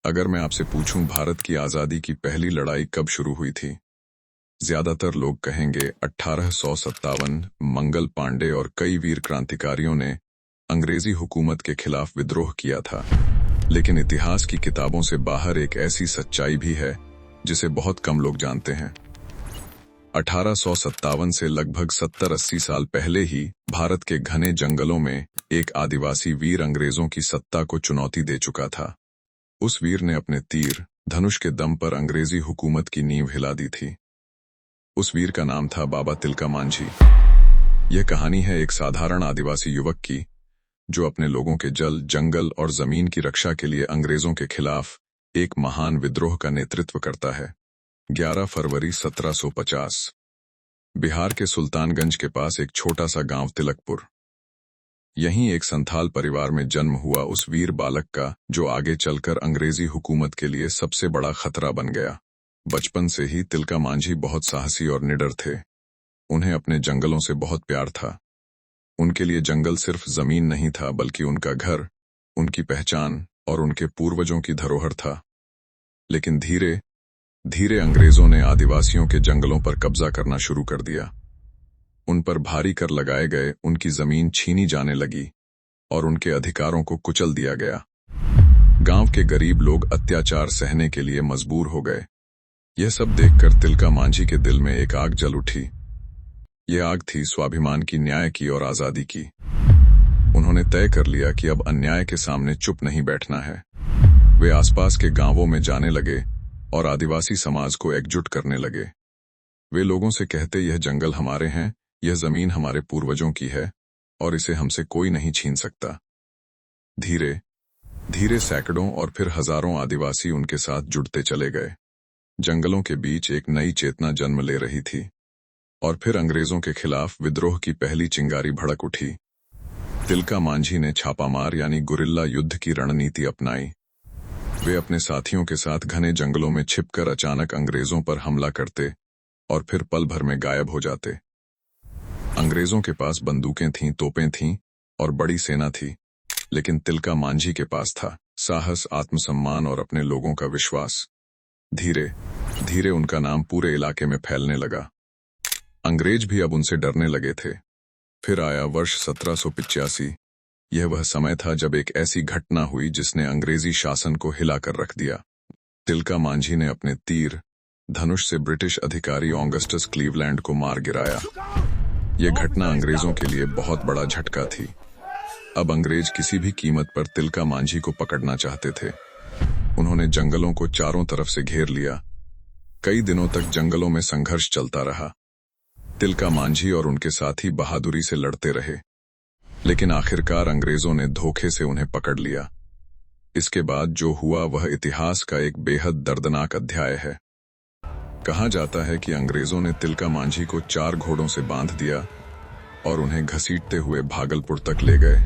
अगर मैं आपसे पूछूं भारत की आज़ादी की पहली लड़ाई कब शुरू हुई थी, ज्यादातर लोग कहेंगे 1857। मंगल पांडे और कई वीर क्रांतिकारियों ने अंग्रेजी हुकूमत के खिलाफ विद्रोह किया था। लेकिन इतिहास की किताबों से बाहर एक ऐसी सच्चाई भी है जिसे बहुत कम लोग जानते हैं। 1857 से लगभग 70-80 साल पहले ही भारत के घने जंगलों में एक आदिवासी वीर अंग्रेजों की सत्ता को चुनौती दे चुका था। उस वीर ने अपने तीर धनुष के दम पर अंग्रेजी हुकूमत की नींव हिला दी थी। उस वीर का नाम था बाबा तिलका मांझी। यह कहानी है एक साधारण आदिवासी युवक की जो अपने लोगों के जल, जंगल और जमीन की रक्षा के लिए अंग्रेजों के खिलाफ एक महान विद्रोह का नेतृत्व करता है। 11 फरवरी 1750 बिहार के सुल्तानगंज के पास एक छोटा सा गांव तिलकपुर। यहीं एक संथाल परिवार में जन्म हुआ उस वीर बालक का जो आगे चलकर अंग्रेजी हुकूमत के लिए सबसे बड़ा खतरा बन गया। बचपन से ही तिलका मांझी बहुत साहसी और निडर थे। उन्हें अपने जंगलों से बहुत प्यार था। उनके लिए जंगल सिर्फ जमीन नहीं था बल्कि उनका घर, उनकी पहचान और उनके पूर्वजों की धरोहर था। लेकिन धीरे धीरे अंग्रेजों ने आदिवासियों के जंगलों पर कब्जा करना शुरू कर दिया। उन पर भारी कर लगाए गए, उनकी जमीन छीनी जाने लगी और उनके अधिकारों को कुचल दिया गया। गांव के गरीब लोग अत्याचार सहने के लिए मजबूर हो गए। यह सब देखकर तिलका मांझी के दिल में एक आग जल उठी। यह आग थी स्वाभिमान की, न्याय की और आजादी की। उन्होंने तय कर लिया कि अब अन्याय के सामने चुप नहीं बैठना है। वे आसपास के गांवों में जाने लगे और आदिवासी समाज को एकजुट करने लगे। वे लोगों से कहते, यह जंगल हमारे हैं, यह जमीन हमारे पूर्वजों की है और इसे हमसे कोई नहीं छीन सकता। धीरे धीरे सैकड़ों और फिर हजारों आदिवासी उनके साथ जुड़ते चले गए। जंगलों के बीच एक नई चेतना जन्म ले रही थी और फिर अंग्रेजों के खिलाफ विद्रोह की पहली चिंगारी भड़क उठी। तिलका मांझी ने छापामार यानी गुरिल्ला युद्ध की रणनीति अपनाई। वे अपने साथियों के साथ घने जंगलों में छिपकर अचानक अंग्रेजों पर हमला करते और फिर पल भर में गायब हो जाते। अंग्रेजों के पास बंदूकें थीं, तोपें थीं और बड़ी सेना थी, लेकिन तिलका मांझी के पास था साहस, आत्मसम्मान और अपने लोगों का विश्वास। धीरे धीरे उनका नाम पूरे इलाके में फैलने लगा। अंग्रेज भी अब उनसे डरने लगे थे। फिर आया वर्ष 1785। यह वह समय था जब एक ऐसी घटना हुई जिसने अंग्रेजी शासन को हिलाकर रख दिया। तिलका मांझी ने अपने तीर धनुष से ब्रिटिश अधिकारी ऑगस्टस क्लीवलैंड को मार गिराया। यह घटना अंग्रेजों के लिए बहुत बड़ा झटका थी। अब अंग्रेज किसी भी कीमत पर तिलका मांझी को पकड़ना चाहते थे। उन्होंने जंगलों को चारों तरफ से घेर लिया। कई दिनों तक जंगलों में संघर्ष चलता रहा। तिलका मांझी और उनके साथी बहादुरी से लड़ते रहे, लेकिन आखिरकार अंग्रेजों ने धोखे से उन्हें पकड़ लिया। इसके बाद जो हुआ वह इतिहास का एक बेहद दर्दनाक अध्याय है। कहा जाता है कि अंग्रेजों ने तिलका मांझी को 4 घोड़ों से बांध दिया और उन्हें घसीटते हुए भागलपुर तक ले गए।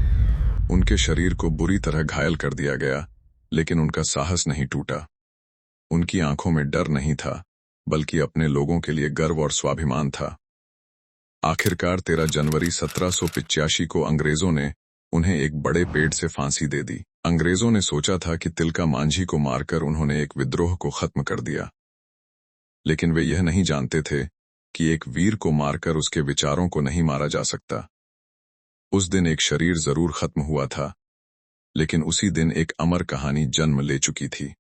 उनके शरीर को बुरी तरह घायल कर दिया गया, लेकिन उनका साहस नहीं टूटा। उनकी आंखों में डर नहीं था, बल्कि अपने लोगों के लिए गर्व और स्वाभिमान था। आखिरकार 13 जनवरी 1785 को अंग्रेजों ने उन्हें एक बड़े पेड़ से फांसी दे दी। अंग्रेजों ने सोचा था कि तिलका मांझी को मारकर उन्होंने एक विद्रोह को खत्म कर दिया, लेकिन वे यह नहीं जानते थे कि एक वीर को मारकर उसके विचारों को नहीं मारा जा सकता। उस दिन एक शरीर जरूर खत्म हुआ था, लेकिन उसी दिन एक अमर कहानी जन्म ले चुकी थी।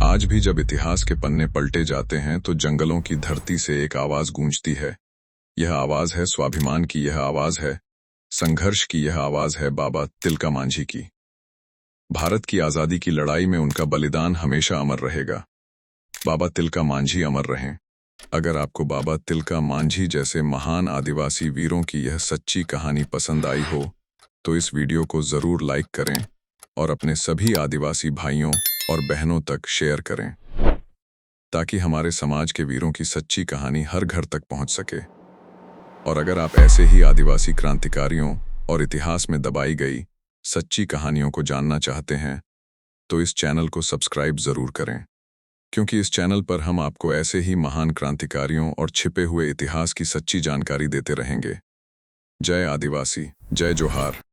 आज भी जब इतिहास के पन्ने पलटे जाते हैं तो जंगलों की धरती से एक आवाज गूंजती है। यह आवाज है स्वाभिमान की, यह आवाज है संघर्ष की, यह आवाज है बाबा तिलका मांझी की। भारत की आजादी की लड़ाई में उनका बलिदान हमेशा अमर रहेगा। बाबा तिलका मांझी अमर रहें। अगर आपको बाबा तिलका मांझी जैसे महान आदिवासी वीरों की यह सच्ची कहानी पसंद आई हो तो इस वीडियो को जरूर लाइक करें और अपने सभी आदिवासी भाइयों और बहनों तक शेयर करें, ताकि हमारे समाज के वीरों की सच्ची कहानी हर घर तक पहुंच सके। और अगर आप ऐसे ही आदिवासी क्रांतिकारियों और इतिहास में दबाई गई सच्ची कहानियों को जानना चाहते हैं तो इस चैनल को सब्सक्राइब जरूर करें, क्योंकि इस चैनल पर हम आपको ऐसे ही महान क्रांतिकारियों और छिपे हुए इतिहास की सच्ची जानकारी देते रहेंगे। जय आदिवासी, जय जोहार।